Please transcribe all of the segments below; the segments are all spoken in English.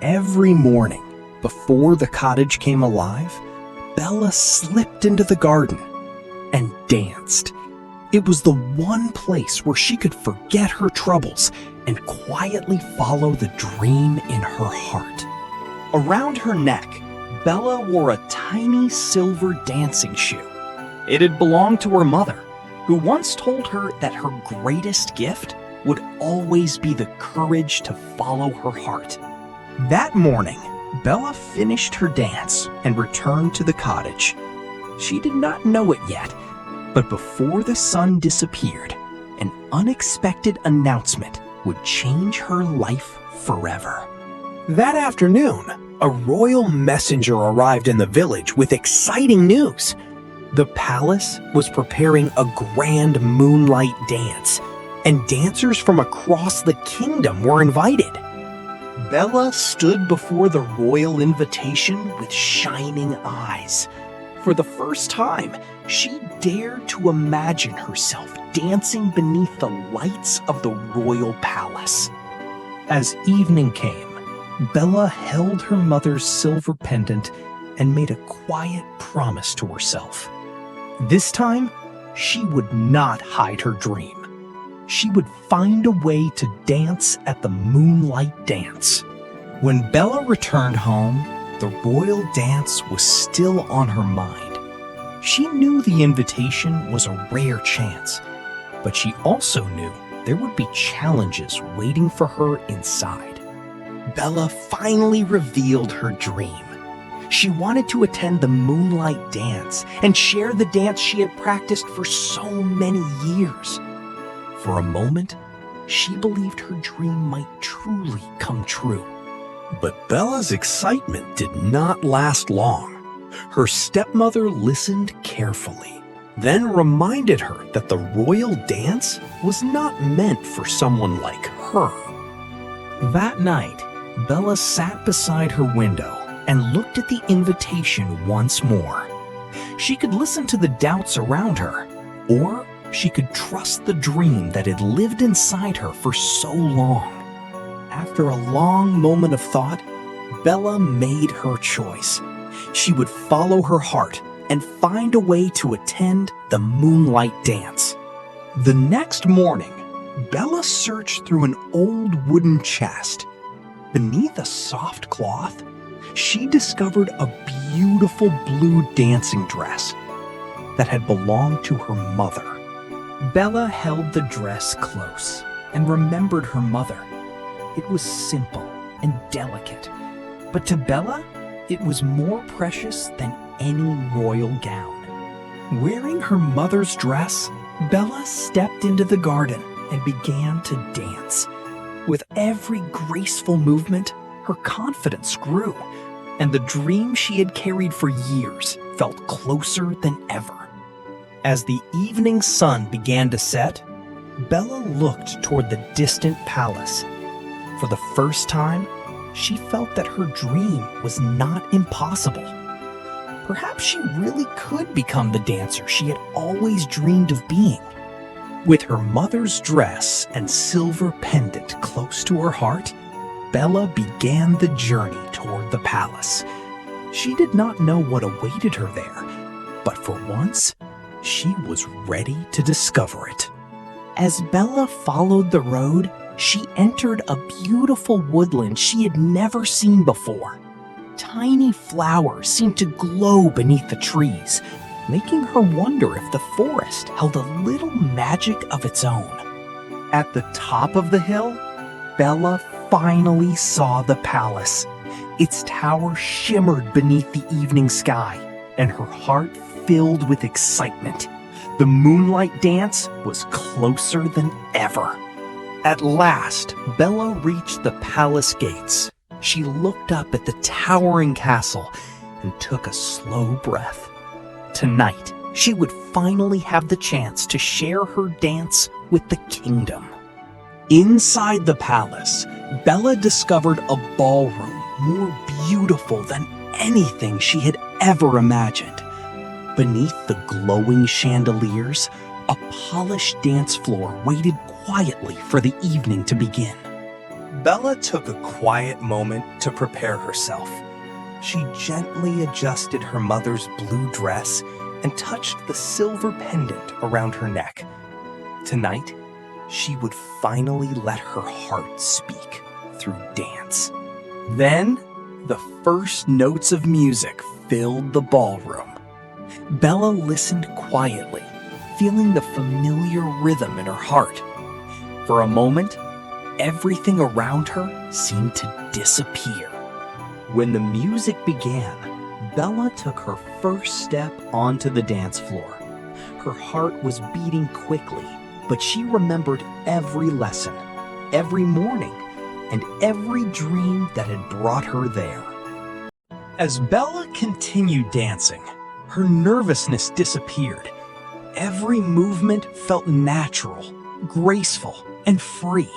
Every morning, before the cottage came alive, Bella slipped into the garden and danced. It was the one place where she could forget her troubles and quietly follow the dream in her heart. Around her neck, Bella wore a tiny silver dancing shoe. It had belonged to her mother, who once told her that her greatest gift would always be the courage to follow her heart. That morning, Bella finished her dance and returned to the cottage. She did not know it yet, but before the sun disappeared, an unexpected announcement would change her life forever. That afternoon, a royal messenger arrived in the village with exciting news. The palace was preparing a grand moonlight dance, and dancers from across the kingdom were invited. Bella stood before the royal invitation with shining eyes. For the first time, she dared to imagine herself dancing beneath the lights of the royal palace. As evening came, Bella held her mother's silver pendant and made a quiet promise to herself. This time, she would not hide her dream. She would find a way to dance at the moonlight dance. When Bella returned home, the royal dance was still on her mind. She knew the invitation was a rare chance, but she also knew there would be challenges waiting for her inside. Bella finally revealed her dream. She wanted to attend the moonlight dance and share the dance she had practiced for so many years. For a moment, she believed her dream might truly come true. But Bella's excitement did not last long. Her stepmother listened carefully, then reminded her that the royal dance was not meant for someone like her. That night, Bella sat beside her window and looked at the invitation once more. She could listen to the doubts around her, or she could trust the dream that had lived inside her for so long. After a long moment of thought, Bella made her choice. She would follow her heart and find a way to attend the moonlight dance. The next morning, Bella searched through an old wooden chest. Beneath a soft cloth, she discovered a beautiful blue dancing dress that had belonged to her mother. Bella held the dress close and remembered her mother. It was simple and delicate, but to Bella, it was more precious than any royal gown. Wearing her mother's dress, Bella stepped into the garden and began to dance. With every graceful movement, her confidence grew, and the dream she had carried for years felt closer than ever. As the evening sun began to set, Bella looked toward the distant palace. For the first time, she felt that her dream was not impossible. Perhaps she really could become the dancer she had always dreamed of being. With her mother's dress and silver pendant close to her heart, Bella began the journey toward the palace. She did not know what awaited her there, but for once, she was ready to discover it. As Bella followed the road, she entered a beautiful woodland she had never seen before. Tiny flowers seemed to glow beneath the trees, making her wonder if the forest held a little magic of its own. At the top of the hill, Bella finally saw the palace. Its tower shimmered beneath the evening sky, and her heart filled with excitement. The moonlight dance was closer than ever. At last, Bella reached the palace gates. She looked up at the towering castle and took a slow breath. Tonight, she would finally have the chance to share her dance with the kingdom. Inside the palace, Bella discovered a ballroom more beautiful than anything she had ever imagined. Beneath the glowing chandeliers, a polished dance floor waited quietly for the evening to begin. Bella took a quiet moment to prepare herself. She gently adjusted her mother's blue dress and touched the silver pendant around her neck. Tonight, she would finally let her heart speak through dance. Then, the first notes of music filled the ballroom. Bella listened quietly, feeling the familiar rhythm in her heart. For a moment, everything around her seemed to disappear. When the music began, Bella took her first step onto the dance floor. Her heart was beating quickly, but she remembered every lesson, every morning, and every dream that had brought her there. As Bella continued dancing, her nervousness disappeared. Every movement felt natural, graceful, and free.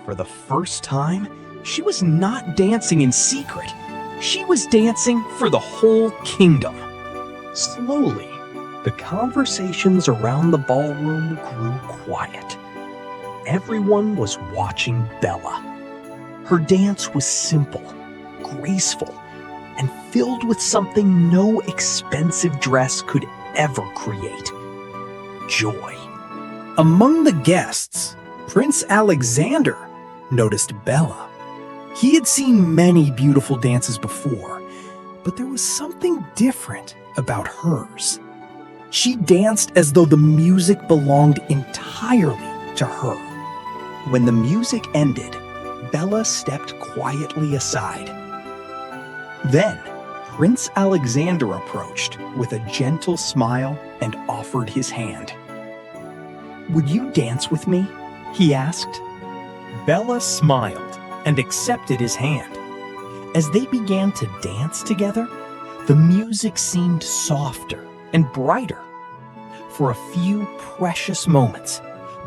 For the first time, she was not dancing in secret. She was dancing for the whole kingdom. Slowly, the conversations around the ballroom grew quiet. Everyone was watching Bella. Her dance was simple, graceful, and filled with something no expensive dress could ever create: joy. Among the guests, Prince Alexander noticed Bella. He had seen many beautiful dances before, but there was something different about hers. She danced as though the music belonged entirely to her. When the music ended, Bella stepped quietly aside. Then, Prince Alexander approached with a gentle smile and offered his hand. "Would you dance with me?" he asked. Bella smiled and accepted his hand. As they began to dance together, the music seemed softer and brighter. For a few precious moments,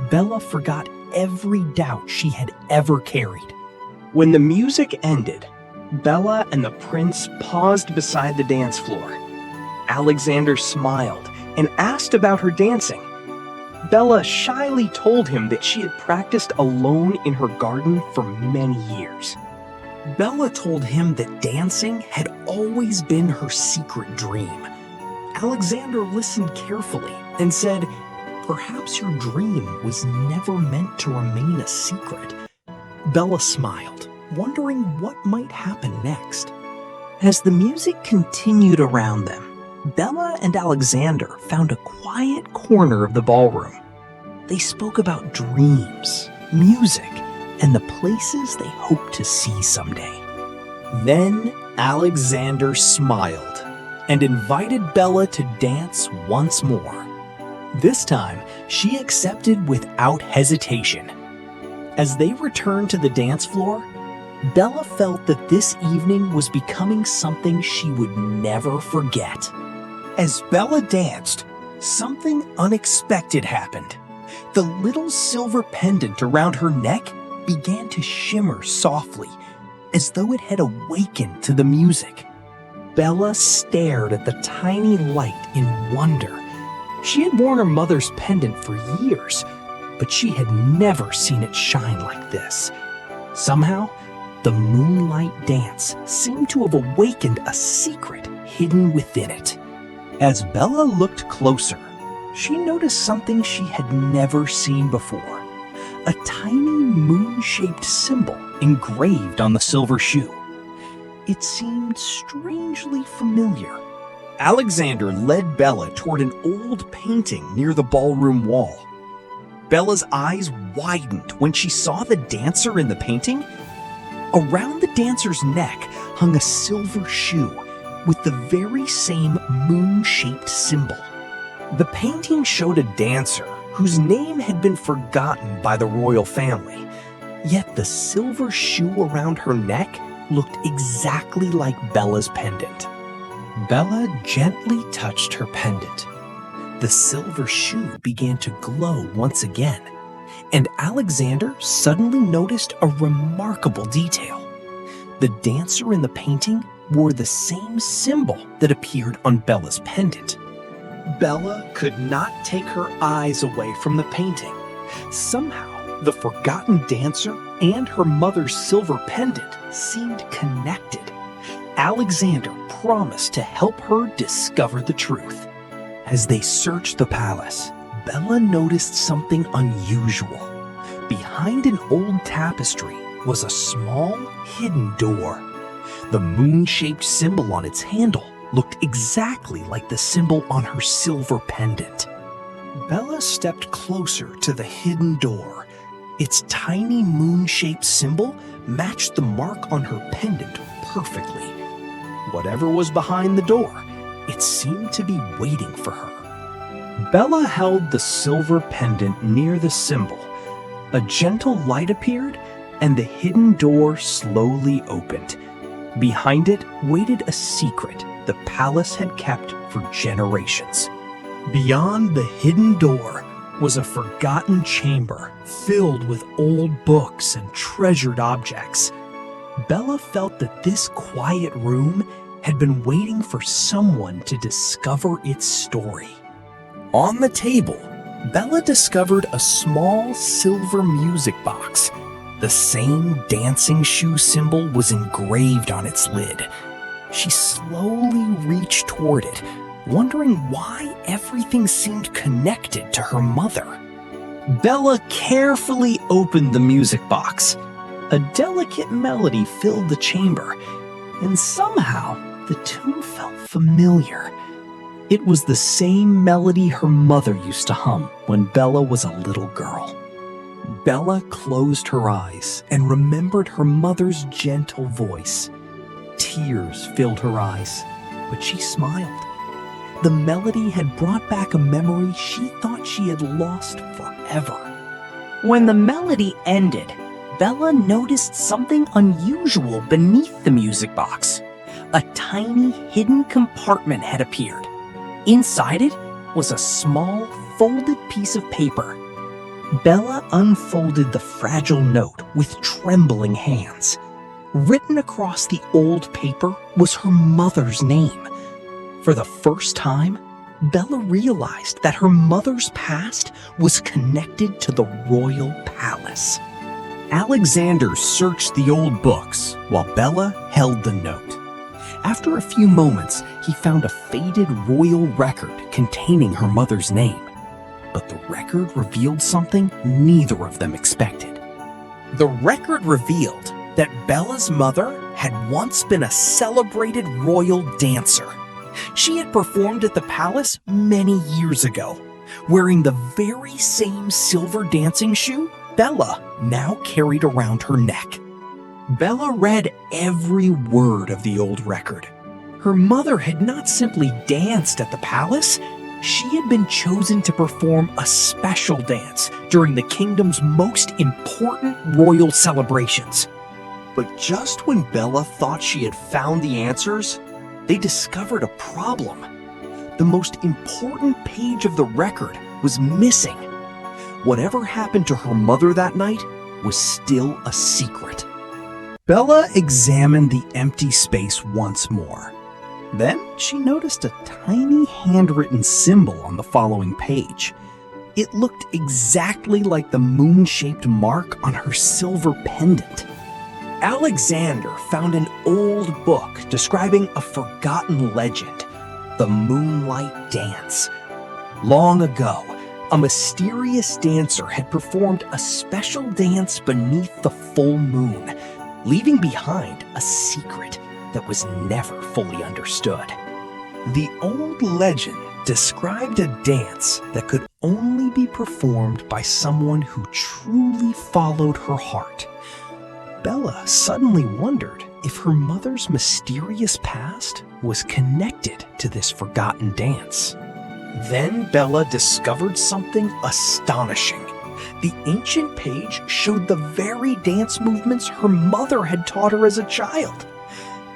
Bella forgot every doubt she had ever carried. When the music ended, Bella and the prince paused beside the dance floor. Alexander smiled and asked about her dancing. Bella shyly told him that she had practiced alone in her garden for many years. Bella told him that dancing had always been her secret dream. Alexander listened carefully and said, "Perhaps your dream was never meant to remain a secret." Bella smiled, wondering what might happen next. As the music continued around them, Bella and Alexander found a quiet corner of the ballroom. They spoke about dreams, music, and the places they hoped to see someday. Then Alexander smiled and invited Bella to dance once more. This time, she accepted without hesitation. As they returned to the dance floor, Bella felt that this evening was becoming something she would never forget. As Bella danced, something unexpected happened. The little silver pendant around her neck began to shimmer softly, as though it had awakened to the music. Bella stared at the tiny light in wonder. She had worn her mother's pendant for years, but she had never seen it shine like this. Somehow, the moonlight dance seemed to have awakened a secret hidden within it. As Bella looked closer, she noticed something she had never seen before: a tiny moon-shaped symbol engraved on the silver shoe. It seemed strangely familiar. Alexander led Bella toward an old painting near the ballroom wall. Bella's eyes widened when she saw the dancer in the painting. Around the dancer's neck hung a silver shoe with the very same moon-shaped symbol. The painting showed a dancer whose name had been forgotten by the royal family, yet the silver shoe around her neck looked exactly like Bella's pendant. Bella gently touched her pendant. The silver shoe began to glow once again, and Alexander suddenly noticed a remarkable detail. The dancer in the painting wore the same symbol that appeared on Bella's pendant. Bella could not take her eyes away from the painting. Somehow, The forgotten dancer and her mother's silver pendant seemed connected. Alexander promised to help her discover the truth. As they searched the palace, Bella noticed something unusual. Behind an old tapestry was a small, hidden door. The moon-shaped symbol on its handle looked exactly like the symbol on her silver pendant. Bella stepped closer to the hidden door. Its tiny moon-shaped symbol matched the mark on her pendant perfectly. Whatever was behind the door, it seemed to be waiting for her. Bella held the silver pendant near the symbol. A gentle light appeared, and the hidden door slowly opened. Behind it waited a secret the palace had kept for generations. Beyond the hidden door was a forgotten chamber filled with old books and treasured objects. Bella felt that this quiet room had been waiting for someone to discover its story. On the table, Bella discovered a small silver music box. The same dancing shoe symbol was engraved on its lid. She slowly reached toward it, wondering why everything seemed connected to her mother. Bella carefully opened the music box. A delicate melody filled the chamber, and somehow the tune felt familiar. It was the same melody her mother used to hum when Bella was a little girl. Bella closed her eyes and remembered her mother's gentle voice. Tears filled her eyes, but she smiled. The melody had brought back a memory she thought she had lost forever. When the melody ended, Bella noticed something unusual beneath the music box. A tiny hidden compartment had appeared. Inside it was a small, folded piece of paper. Bella unfolded the fragile note with trembling hands. Written across the old paper was her mother's name. For the first time, Bella realized that her mother's past was connected to the royal palace. Alexander searched the old books while Bella held the note. After a few moments, he found a faded royal record containing her mother's name. But the record revealed something neither of them expected. The record revealed that Bella's mother had once been a celebrated royal dancer. She had performed at the palace many years ago, wearing the very same silver dancing shoe Bella now carried around her neck. Bella read every word of the old record. Her mother had not simply danced at the palace, she had been chosen to perform a special dance during the kingdom's most important royal celebrations. But just when Bella thought she had found the answers, they discovered a problem. The most important page of the record was missing. Whatever happened to her mother that night was still a secret. Bella examined the empty space once more. Then she noticed a tiny handwritten symbol on the following page. It looked exactly like the moon-shaped mark on her silver pendant. Alexander found an old book describing a forgotten legend, the Moonlight Dance. Long ago, a mysterious dancer had performed a special dance beneath the full moon, leaving behind a secret that was never fully understood. The old legend described a dance that could only be performed by someone who truly followed her heart. Bella suddenly wondered if her mother's mysterious past was connected to this forgotten dance. Then Bella discovered something astonishing. The ancient page showed the very dance movements her mother had taught her as a child.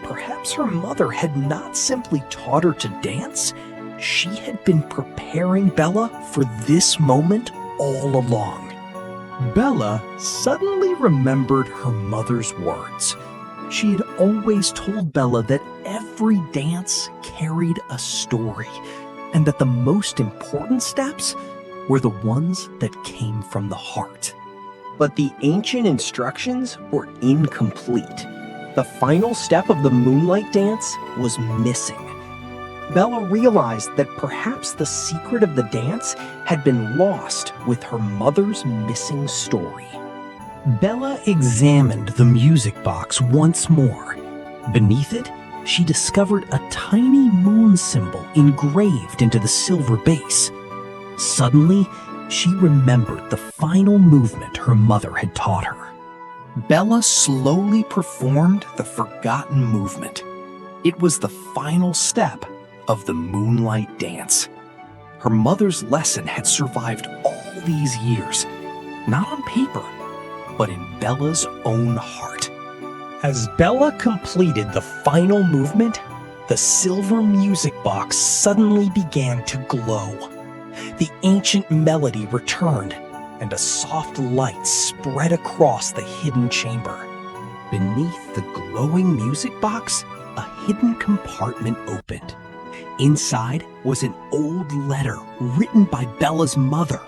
Perhaps her mother had not simply taught her to dance, she had been preparing Bella for this moment all along. Bella suddenly remembered her mother's words. She had always told Bella that every dance carried a story, and that the most important steps were the ones that came from the heart. But the ancient instructions were incomplete. The final step of the moonlight dance was missing. Bella realized that perhaps the secret of the dance had been lost with her mother's missing story. Bella examined the music box once more. Beneath it, she discovered a tiny moon symbol engraved into the silver base. Suddenly, she remembered the final movement her mother had taught her. Bella slowly performed the forgotten movement. It was the final step of the moonlight dance. Her mother's lesson had survived all these years, not on paper, but in Bella's own heart. As Bella completed the final movement, the silver music box suddenly began to glow. The ancient melody returned, and a soft light spread across the hidden chamber. Beneath the glowing music box, a hidden compartment opened. Inside was an old letter written by Bella's mother.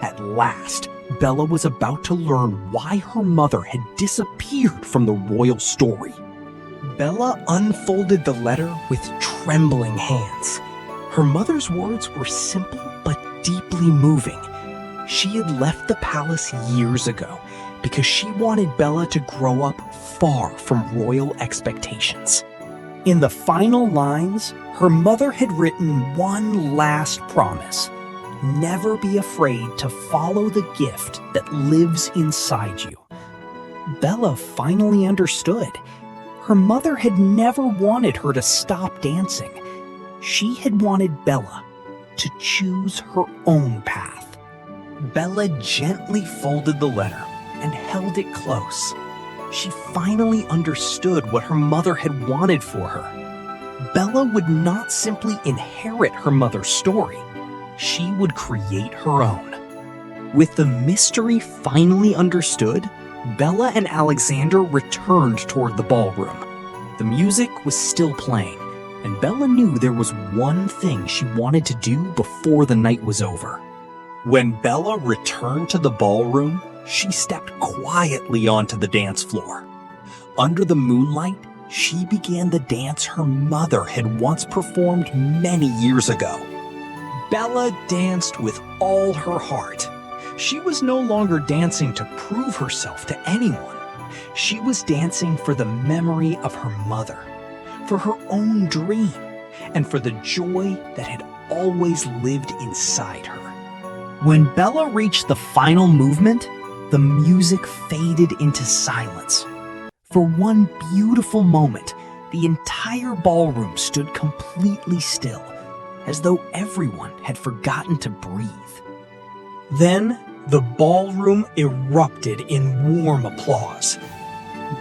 At last, Bella was about to learn why her mother had disappeared from the royal story. Bella unfolded the letter with trembling hands. Her mother's words were simple but deeply moving. She had left the palace years ago because she wanted Bella to grow up far from royal expectations. In the final lines, her mother had written one last promise: never be afraid to follow the gift that lives inside you. Bella finally understood. Her mother had never wanted her to stop dancing. She had wanted Bella to choose her own path. Bella gently folded the letter and held it close. She finally understood what her mother had wanted for her. Bella would not simply inherit her mother's story. She would create her own. With the mystery finally understood, Bella and Alexander returned toward the ballroom. The music was still playing, and Bella knew there was one thing she wanted to do before the night was over. When Bella returned to the ballroom, she stepped quietly onto the dance floor. Under the moonlight, she began the dance her mother had once performed many years ago. Bella danced with all her heart. She was no longer dancing to prove herself to anyone. She was dancing for the memory of her mother, for her own dream, and for the joy that had always lived inside her. When Bella reached the final movement, the music faded into silence. For one beautiful moment, the entire ballroom stood completely still, as though everyone had forgotten to breathe. Then, the ballroom erupted in warm applause.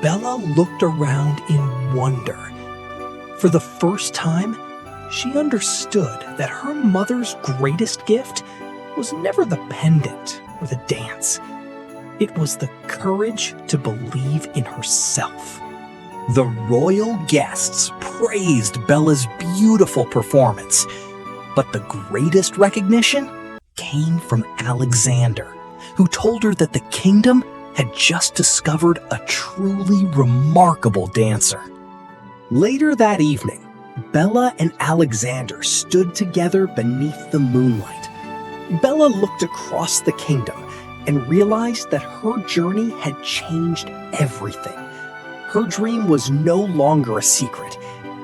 Bella looked around in wonder. For the first time, she understood that her mother's greatest gift was never the pendant or the dance. It was the courage to believe in herself. The royal guests praised Bella's beautiful performance, but the greatest recognition came from Alexander, who told her that the kingdom had just discovered a truly remarkable dancer. Later that evening, Bella and Alexander stood together beneath the moonlight. Bella looked across the kingdom and realized that her journey had changed everything. Her dream was no longer a secret.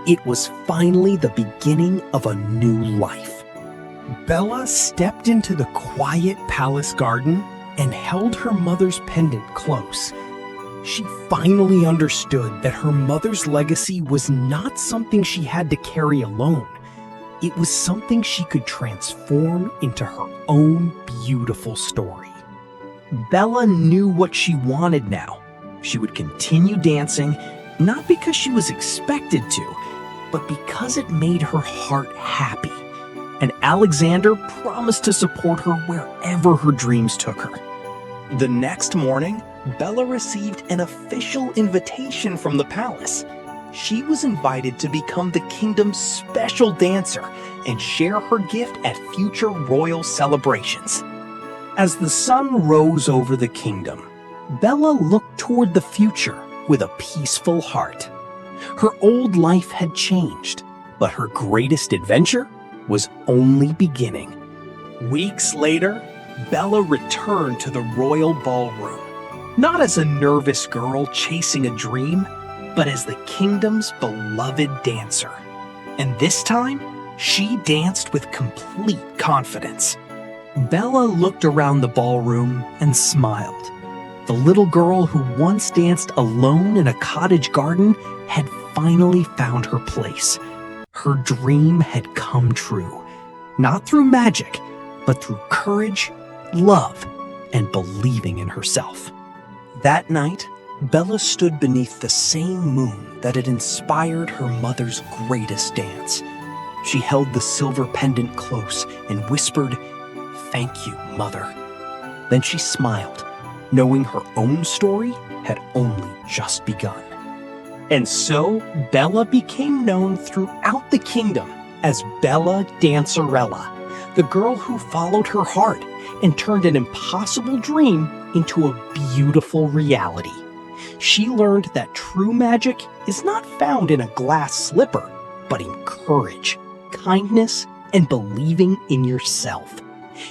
It was finally the beginning of a new life. Bella stepped into the quiet palace garden and held her mother's pendant close. She finally understood that her mother's legacy was not something she had to carry alone. It was something she could transform into her own beautiful story. Bella knew what she wanted now. She would continue dancing, not because she was expected to, but because it made her heart happy. And Alexander promised to support her wherever her dreams took her. The next morning, Bella received an official invitation from the palace. She was invited to become the kingdom's special dancer and share her gift at future royal celebrations. As the sun rose over the kingdom, Bella looked toward the future with a peaceful heart. Her old life had changed, but her greatest adventure was only beginning. Weeks later, Bella returned to the royal ballroom, not as a nervous girl chasing a dream, but as the kingdom's beloved dancer. And this time, she danced with complete confidence. Bella looked around the ballroom and smiled. The little girl who once danced alone in a cottage garden had finally found her place. Her dream had come true, not through magic, but through courage, love, and believing in herself. That night, Bella stood beneath the same moon that had inspired her mother's greatest dance. She held the silver pendant close and whispered, "Thank you, Mother." Then she smiled, knowing her own story had only just begun. And so, Bella became known throughout the kingdom as Bella Dancerella, the girl who followed her heart and turned an impossible dream into a beautiful reality. She learned that true magic is not found in a glass slipper, but in courage, kindness, and believing in yourself.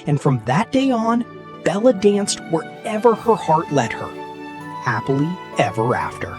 And from that day on, Bella danced wherever her heart led her, happily ever after.